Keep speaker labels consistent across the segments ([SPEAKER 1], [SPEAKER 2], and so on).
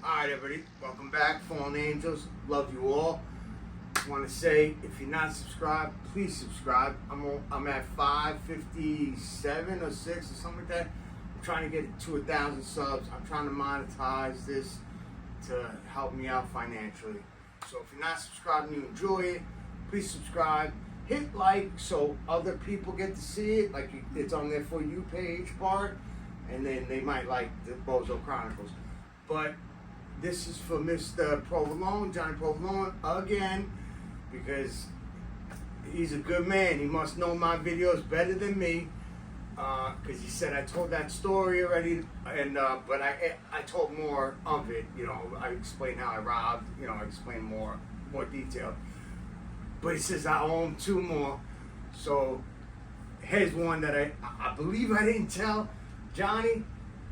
[SPEAKER 1] Alright everybody, welcome back, Fallen Angels, love you all. Want to say, if you're not subscribed, please subscribe. I'm at 557 or 6 or something like that. I'm trying to get to 1,000 subs. I'm trying to monetize this to help me out financially. So if you're not subscribed and you enjoy it, please subscribe. Hit like so other people get to see it, like it's on their For You page part, and then they might like the Bozo Chronicles. But this is for Mr. Provolone, Johnny Provolone, again, because he's a good man. He must know my videos better than me, because he said I told that story already, and but I told more of it. You know, I explained how I robbed. You know, I explained more detail. But he says I owe him 2 more. So here's one that I believe I didn't tell. Johnny,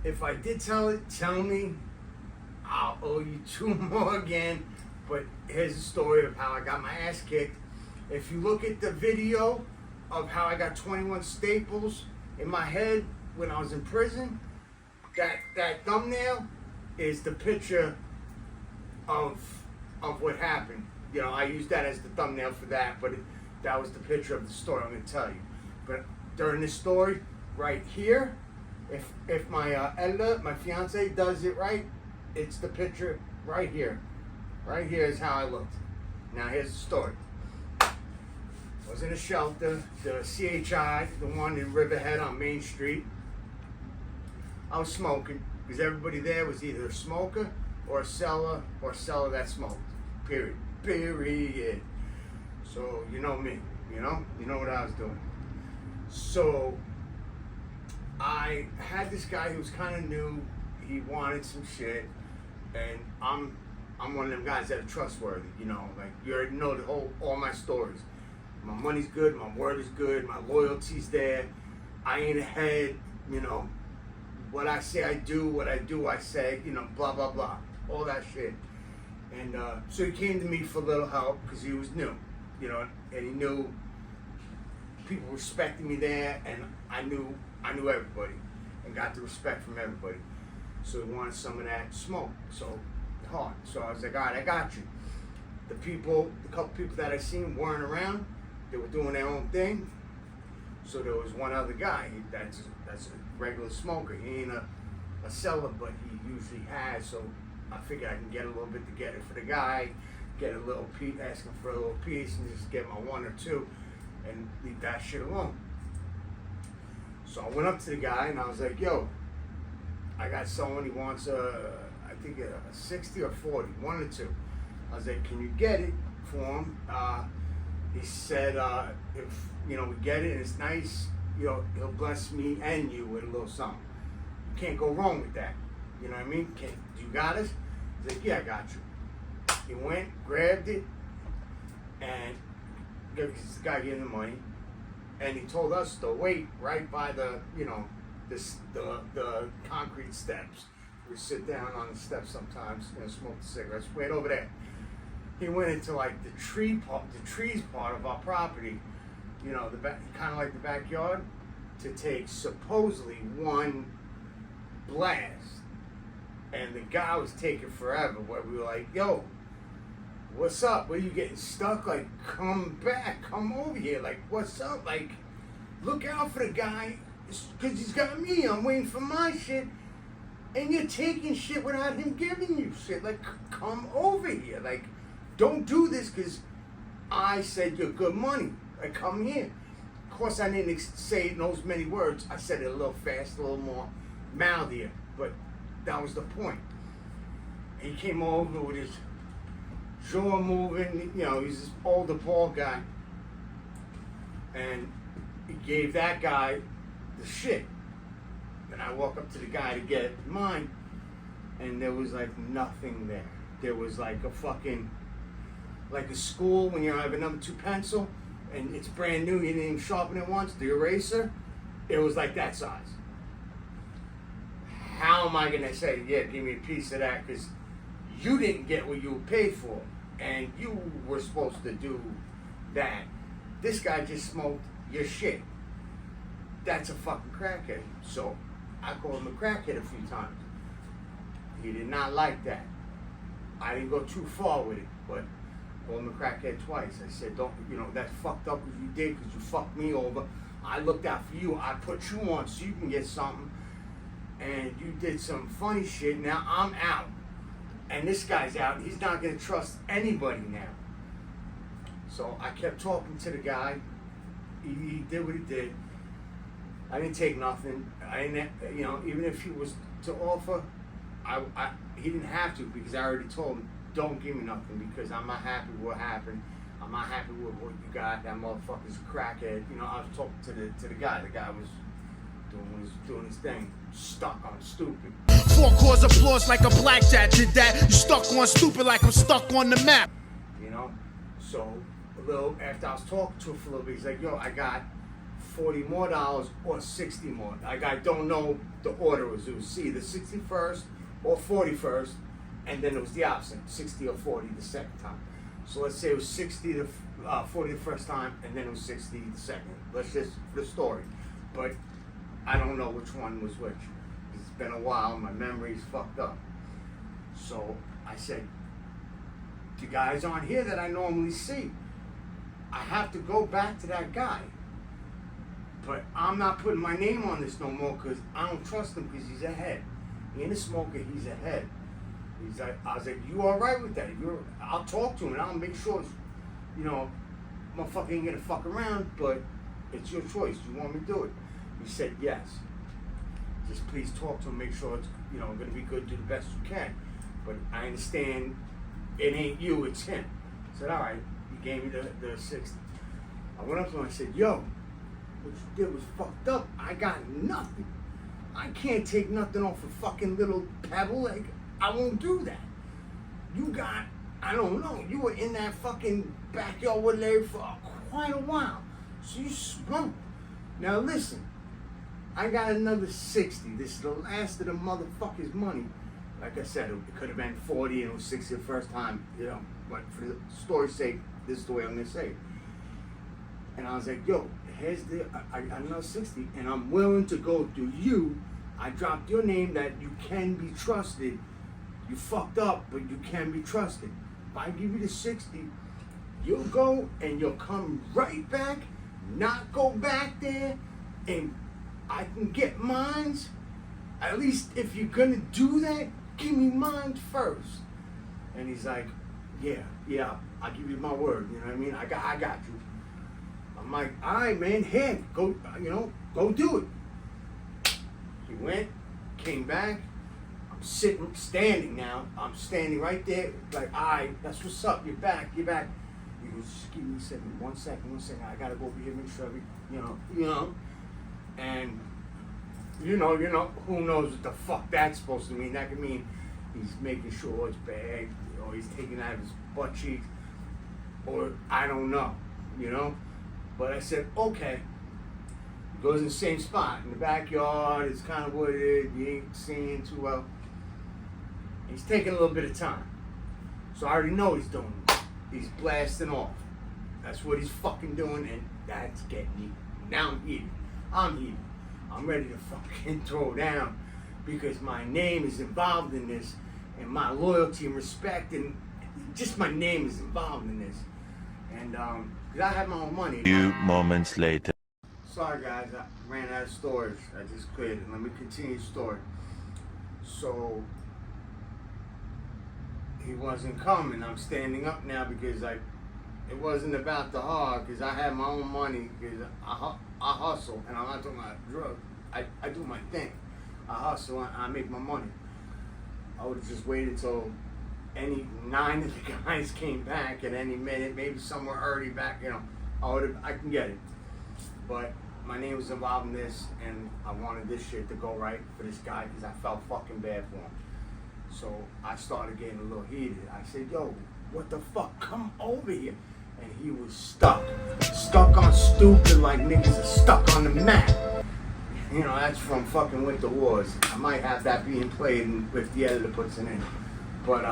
[SPEAKER 1] if I did tell it, tell me. I'll owe you 2 more again. But here's the story of how I got my ass kicked. If you look at the video of how I got 21 staples in my head when I was in prison, that thumbnail is the picture of what happened. You know, I used that as the thumbnail for that, but that was the picture of the story I'm going to tell you. But during this story, right here, if my editor, my fiance, does it right, it's the picture right here. Right here is how I looked. Now here's the story. I was in a shelter, the CHI, the one in Riverhead on Main Street. I was smoking because everybody there was either a smoker or a seller that smoked. Period. So you know me, you know what I was doing. So I had this guy who was kind of new. He wanted some shit, and I'm one of them guys that are trustworthy. You know, like you already know all my stories. My money's good, my word is good, my loyalty's there. I ain't ahead. You know, what I say I do, what I do I say. You know, blah blah blah, all that shit. And so he came to me for a little help because he was new, you know, and he knew people respected me there, and I knew everybody and got the respect from everybody. So he wanted some of that smoke, so hard. So I was like, all right, I got you. The couple people that I seen weren't around. They were doing their own thing. So there was one other guy that's a regular smoker. He ain't a seller, but he usually has. So I figured I can get a little bit to get it for the guy, get a little piece, ask him for a little piece, and just get my 1 or 2, and leave that shit alone. So I went up to the guy and I was like, "Yo, I got someone. He wants I think a 60 or 40, 1 or 2." I was like, "Can you get it for him?" He said, "If we get it and it's nice, he'll bless me and you with a little something. You can't go wrong with that. You know what I mean? You got us?" He's like, "Yeah, I got you." He went, grabbed it, and the guy gave him the money, and he told us to wait right by the concrete steps. We sit down on the steps sometimes, smoke the cigarettes. Wait over there. He went into like the trees part of our property, the back, kind of like the backyard, to take supposedly 1 blast. And the guy was taking forever, where we were like, "Yo, what's up? What are you getting stuck? Like, come back, come over here. Like, what's up? Like, look out for the guy, because he's got me. I'm waiting for my shit. And you're taking shit without him giving you shit. Like, come over here. Like, don't do this because I said you're good money. Like, come here." Of course, I didn't say it in those many words. I said it a little fast, a little more mouthier. But that was the point. He came over with his jaw moving. He's this older, bald guy. And he gave that guy the shit. And I walk up to the guy to get mine, and there was like nothing there. There was like a school when you have a number 2 pencil and it's brand new, you didn't even sharpen it once, the eraser, it was like that size. How am I gonna say, "Yeah, give me a piece of that," because you didn't get what you paid for, and you were supposed to do that. This guy just smoked your shit. That's a fucking crackhead. So I called him a crackhead a few times. He did not like that. I didn't go too far with it, but called him a crackhead twice. I said, don't, that's fucked up what you did because you fucked me over. I looked out for you. I put you on so you can get something. And you did some funny shit. Now I'm out. And this guy's out. He's not going to trust anybody now. So I kept talking to the guy. He did what he did. I didn't take nothing. I didn't, even if he was to offer, he didn't have to because I already told him, don't give me nothing because I'm not happy with what happened. I'm not happy with what you got. That motherfucker's a crackhead. I was talking to the guy. The guy was doing his thing. Stuck on stupid.
[SPEAKER 2] 4 chords applause like a blackjack did that. You stuck on stupid like I'm stuck on the map.
[SPEAKER 1] So a little after I was talking to him for a little bit, he's like, yo, I got $40 more or 60 more. I don't know the order. It was either 61st or 41st, and then it was the opposite, 60 or 40 the second time. So let's say it was 60 to 40 the first time, and then it was 60 the second. Let's just for the story. But I don't know which one was which. It's been a while. My memory's fucked up. So I said, the guys on here that I normally see, I have to go back to that guy. But I'm not putting my name on this no more because I don't trust him because he's ahead. He ain't a smoker, he's ahead. He's like, I was like, you all right with that? I'll talk to him and I'll make sure, motherfucker ain't gonna fuck around, but it's your choice. You want me to do it? He said yes. Just please talk to him, make sure it's gonna be good, do the best you can. But I understand it ain't you, it's him. I said, all right. He gave me the 60. I went up to him and I said, yo, what you did was fucked up. I got nothing. I can't take nothing off a fucking little pebble. Like, I won't do that. You got, I don't know, you were in that fucking backyard with Larry for quite a while. So you smoked. Now listen, I got another 60. This is the last of the motherfucker's money. Like I said, it could have been 40 and it was 60 the first time, but for the story's sake, this is the way I'm gonna say it. And I was like, yo, here's I got another 60 and I'm willing to go through you. I dropped your name that you can be trusted. You fucked up, but you can be trusted. If I give you the 60, you'll go and you'll come right back, not go back there, and I can get mines. At least if you're gonna do that, give me mine first. And he's like, yeah, I'll give you my word. You know what I mean? I got you. I'm like, all right, man, here, go, go do it. He went, came back. I'm standing now. I'm standing right there, like, all right, that's what's up. You're back. He goes, just give me a second, one second. I gotta go over here, make sure and who knows what the fuck that's supposed to mean? That could mean he's making sure it's bad, or he's taking out his butt cheeks, or I don't know, But I said, okay. He goes in the same spot, in the backyard, it's kind of wooded, you ain't seeing too well. He's taking a little bit of time. So I already know what he's doing. He's blasting off. That's what he's fucking doing, and that's getting me. Now I'm heated. I'm ready to fucking throw down because my name is involved in this, and my loyalty and respect, and just my name is involved in this. And because I have my own money.
[SPEAKER 3] A few moments later.
[SPEAKER 1] Sorry guys, I ran out of storage. I just cleared it. Let me continue the story. So he wasn't coming. I'm standing up now because it wasn't about the hard, because I have my own money, because I hustle, and I'm not talking about drugs. I do my thing. I hustle, I make my money. I would have just waited until any 9 of the guys came back at any minute, maybe some were already back, I can get it. But my name was involved in this, and I wanted this shit to go right for this guy because I felt fucking bad for him. So I started getting a little heated. I said, yo, what the fuck? Come over here. And he was stuck on stupid like niggas are stuck on the map. That's from fucking Winter Wars. I might have that being played if the editor puts it in. But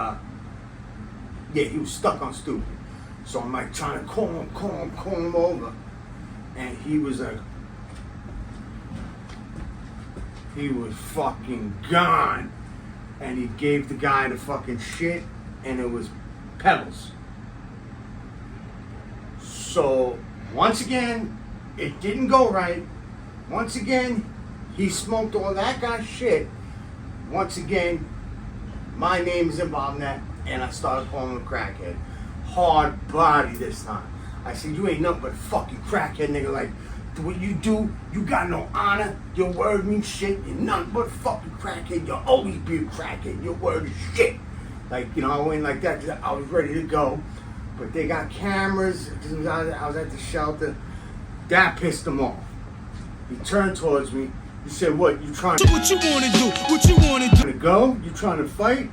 [SPEAKER 1] yeah, he was stuck on stupid. So I'm like trying to call him over. And he was like, he was fucking gone. And he gave the guy the fucking shit. and it was Pebbles. So once again, it didn't go right. Once again, he smoked all that guy's shit. Once again, my name is involved in that, and I started calling him a crackhead. Hard body this time. I said, you ain't nothing but a fucking crackhead, nigga. Like, what you do, you got no honor. Your word means shit. You're nothing but a fucking crackhead. You'll always be a crackhead. Your word is shit. Like, you know, I went like that because I was ready to go. But they got cameras. I was at the shelter. That pissed him off. He turned towards me. He said, what, you trying to...
[SPEAKER 2] What you wanna do? What you wanna do?
[SPEAKER 1] Go? You trying to fight?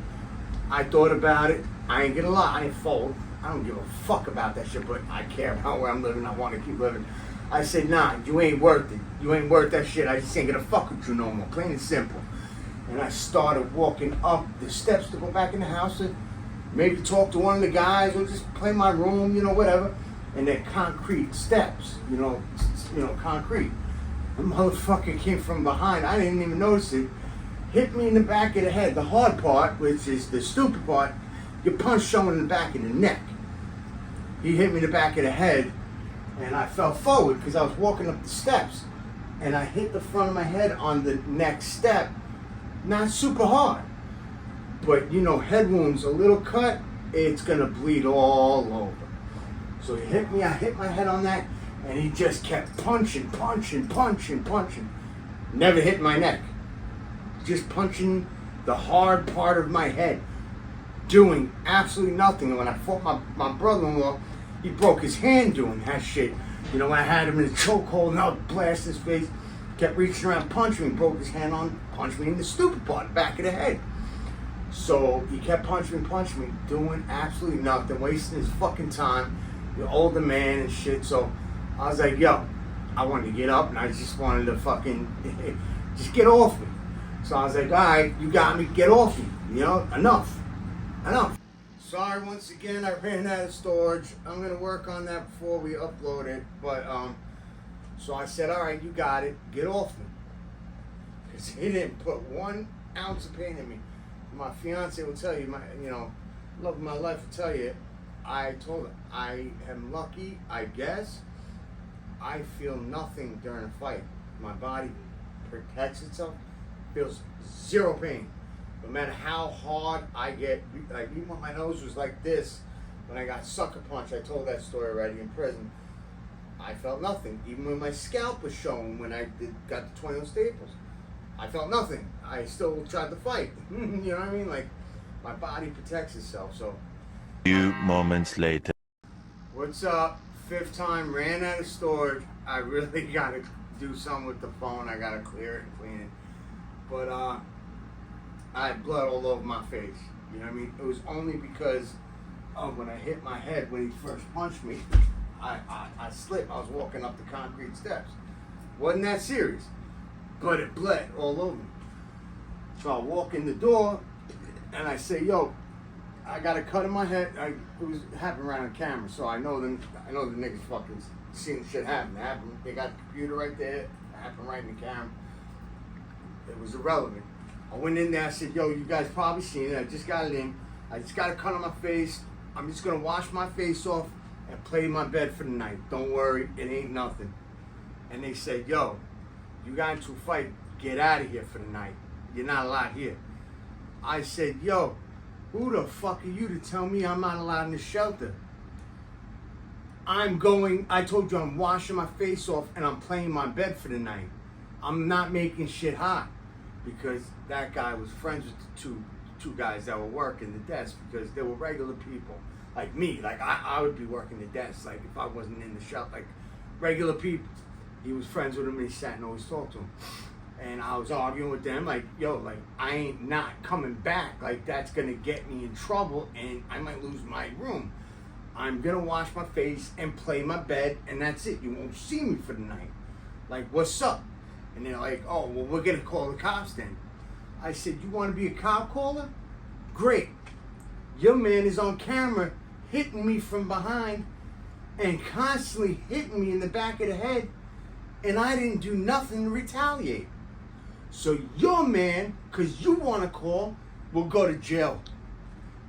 [SPEAKER 1] I thought about it. I ain't gonna lie. I ain't fold. I don't give a fuck about that shit, but I care about where I'm living. I want to keep living. I said, nah, you ain't worth it. You ain't worth that shit. I just ain't gonna fuck with you no more. Plain and simple. And I started walking up the steps to go back in the house and maybe talk to one of the guys or just play my room, you know, whatever. And they're concrete steps, you know, concrete. The motherfucker came from behind. I didn't even notice it. Hit me in the back of the head. The hard part, which is the stupid part, your punch showing in the back of the neck. He hit me in the back of the head, and I fell forward because I was walking up the steps, and I hit the front of my head on the next step. Not super hard, but you know, head wounds, a little cut, it's gonna bleed all over. So he hit me, I hit my head on that, and he just kept punching. Never hit my neck. Just punching the hard part of my head. Doing absolutely nothing. And when I fought my brother-in-law, he broke his hand doing that shit. You know, when I had him in a chokehold and I would blast his face, kept reaching around, punching me, broke his hand on, punched me in the stupid part, back of the head. So he kept punching me, doing absolutely nothing, wasting his fucking time. The older man and shit. So I was like, yo, I wanted to get up and I just wanted to fucking just get off me. So I was like, all right, you got me, get off me. You know, enough. Sorry, once again, I ran out of storage. I'm gonna work on that before we upload it. But so I said, all right, you got it, get off me. Because he didn't put 1 ounce of pain in me. My fiance will tell you, love of my life will tell you, I told her, I am lucky, I guess. I feel nothing during a fight. My body protects itself, feels zero pain. No matter how hard I get, like even when my nose was like this, when I got sucker punched, I told that story already in prison, I felt nothing. Even when my scalp was showing when I got the 20 staples, I felt nothing. I still tried to fight. You know what I mean? Like, my body protects itself, so.
[SPEAKER 3] Few moments later.
[SPEAKER 1] What's up? 5th time, ran out of storage. I really gotta do something with the phone. I gotta clear it and clean it. But, I had blood all over my face. You know what I mean? It was only because of when I hit my head when he first punched me. I slipped. I was walking up the concrete steps. Wasn't that serious, but it bled all over me. So I walk in the door and I say, "Yo, I got a cut in my head." It was happening right on camera, so I know the niggas fucking seen the shit happen. It happened. They got the computer right there. It happened right in the camera. It was irrelevant. I went in there, I said, yo, you guys probably seen it. I just got it in. I just got a cut on my face. I'm just going to wash my face off and play in my bed for the night. Don't worry, it ain't nothing. And they said, yo, you got into a fight. Get out of here for the night. You're not allowed here. I said, yo, who the fuck are you to tell me I'm not allowed in the shelter? I told you I'm washing my face off and I'm playing my bed for the night. I'm not making shit hot. Because that guy was friends with the two guys that were working the desk, because they were regular people like me. Like I would be working the desk, like if I wasn't in the shop, like regular people. He was friends with them and he sat and always talked to him. And I was arguing with them like, yo, like I ain't not coming back. Like that's gonna get me in trouble and I might lose my room. I'm gonna wash my face and play my bed and that's it. You won't see me for the night. Like, what's up? And they're like, oh, well, we're going to call the cops then. I said, you want to be a cop caller? Great. Your man is on camera hitting me from behind and constantly hitting me in the back of the head, and I didn't do nothing to retaliate. So your man, because you want to call, will go to jail.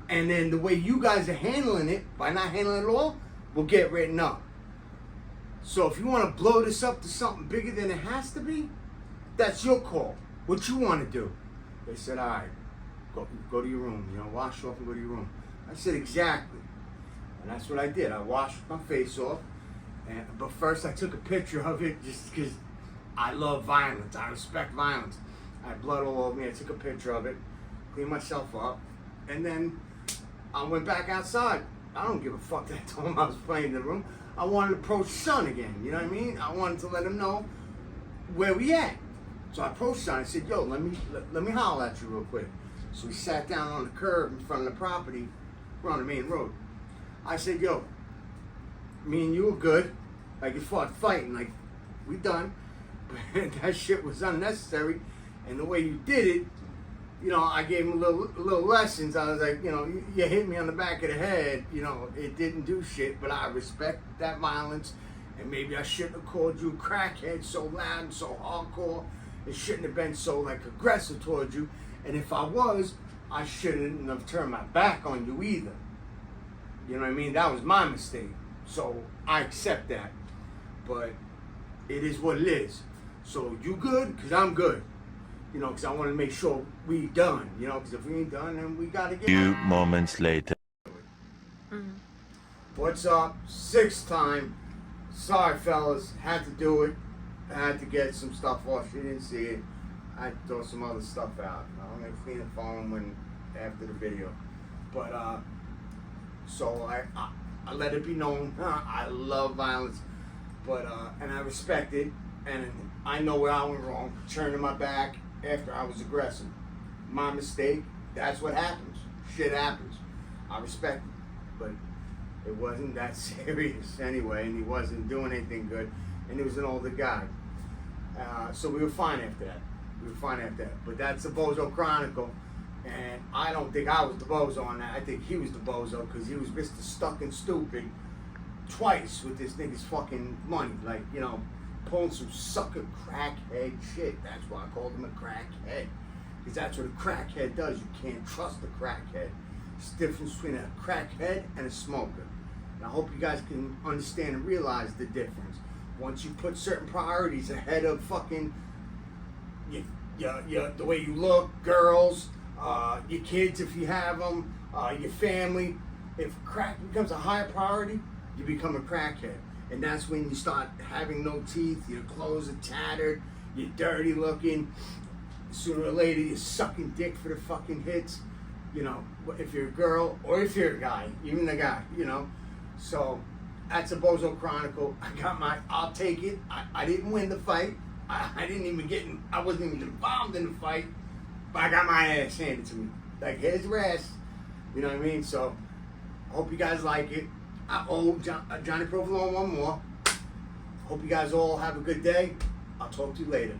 [SPEAKER 1] And then the way you guys are handling it, by not handling it at all, will get written up. So if you want to blow this up to something bigger than it has to be, that's your call. What you want to do. They said, all right, go to your room, wash off and go to your room. I said, exactly. And that's what I did. I washed my face off. But first I took a picture of it just because I love violence. I respect violence. I had blood all over me. I took a picture of it, cleaned myself up, and then I went back outside. I don't give a fuck that I told him I was playing in the room. I wanted to approach Son again, you know what I mean? I wanted to let him know where we at. So I approached Son. I said, yo, let me holler at you real quick. So we sat down on the curb in front of the property. We're on the main road. I said, yo, me and you were good. Like, you fought fighting. Like, we done. But that shit was unnecessary. And the way you did it, I gave him a little lessons. I was like, you hit me on the back of the head. It didn't do shit. But I respect that violence. And maybe I shouldn't have called you crackhead so loud and so hardcore. It shouldn't have been so, aggressive towards you. And if I was, I shouldn't have turned my back on you either. You know what I mean? That was my mistake. So I accept that. But it is what it is. So you good? Because I'm good. Because I want to make sure we done. Because if we ain't done, then we got to get
[SPEAKER 3] Few moments later.
[SPEAKER 4] Mm-hmm.
[SPEAKER 1] What's up? 6th time. Sorry, fellas. Had to do it. Had to get some stuff off. You didn't see it. I had to throw some other stuff out. I'm going to clean the phone after the video. But, so I let it be known. I love violence. But, and I respect it. And I know where I went wrong. Turning my back after I was aggressive. My mistake. That's what happens. Shit happens. I respect it. But it wasn't that serious anyway. And he wasn't doing anything good. And he was an older guy. So we were fine after that. But that's the Bozo Chronicle. And I don't think I was the Bozo on that. I think he was the Bozo because he was Mr. Stuck and Stupid twice with this nigga's fucking money. Pulling some sucker crackhead shit. That's why I called him a crackhead. Because that's what a crackhead does. You can't trust a crackhead. It's the difference between a crackhead and a smoker. And I hope you guys can understand and realize the difference. Once you put certain priorities ahead of fucking the way you look, girls, your kids if you have them, your family. If crack becomes a higher priority, you become a crackhead. And that's when you start having no teeth, your clothes are tattered, you're dirty looking. Sooner or later, you're sucking dick for the fucking hits. If you're a girl or if you're a guy, even a guy, So that's a Bozo Chronicle. I'll take it. I didn't win the fight. I wasn't even involved in the fight. But I got my ass handed to me. Here's your ass. You know what I mean? So, I hope you guys like it. I owe Johnny Provolone one more. Hope you guys all have a good day. I'll talk to you later.